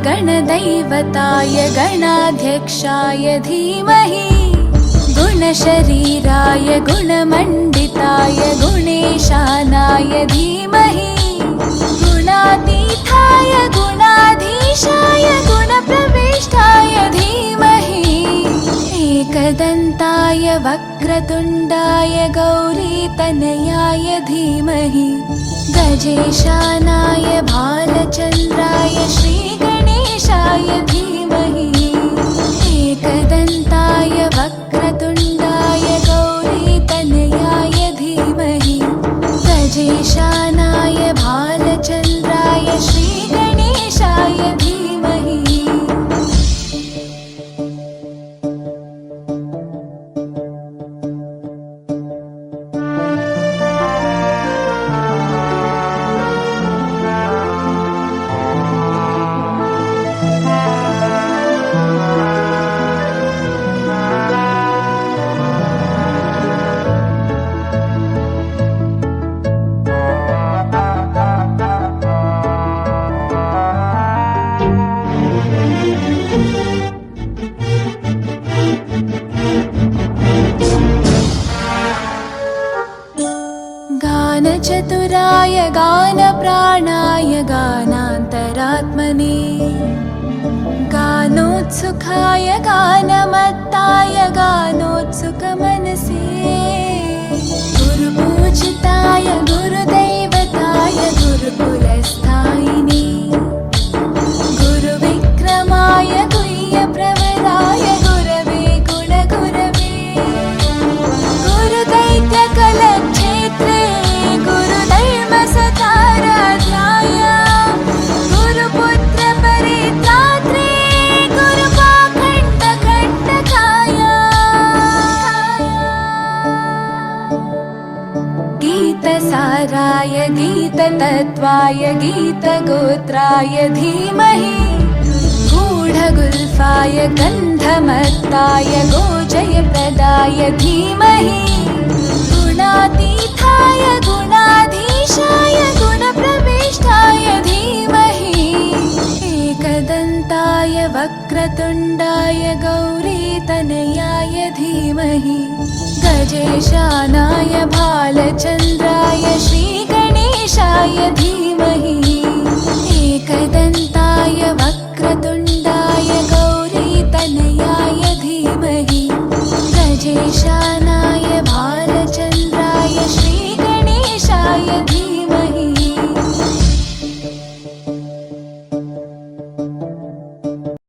गणदैवताय गणाध्यक्षाय धीमहि गुणशरीराय गुणमण्डिताय गुणेशानाय धीमहि गुणातीताय गुणाधीशाय गुणप्रविष्टाय धीमहि एकदन्ताय वक्रतुण्डाय गौरीतनयाय धीमहि गजेशानाय भालचन्द्राय श्रीगणेशाय धीमहि एकदन्ताय वक्रतुण्डाय गौरीतनयाय धीमहि गजेशानाय भालचन्द्राय श्रीगणेशाय धीमहि गानचतुराय गानप्राणाय गानान्तरात्मने गानोत्सुकाय गानमत्ताय गानोत्सुकमनसे गुरुपूजिताय गुरुदैवताय गुरुकुलस्थायिने गुरुविक्रमाय गुह्यप्रवराय गुरवे गुणगुरवे गुरुदैत्यकलक्षेत्रे गुरुधर्मसताराध्याय गुरुपुत्रपरित्रात्रे गुरुपाखण्डखण्डकाय गीतसाराय गीततत्त्वाय गीतगोत्राय धीमहि गूढगुल्फाय गन्धमत्ताय गोजयप्रदाय धीमहि गुणातीताय गुणाधीशाय गुणप्रविष्टाय धीमहि एकदन्ताय वक्रतुण्डाय गौरीतनयाय धीमहि गजेशानाय भालचन्द्राय श्रीगणेशाय धीमहि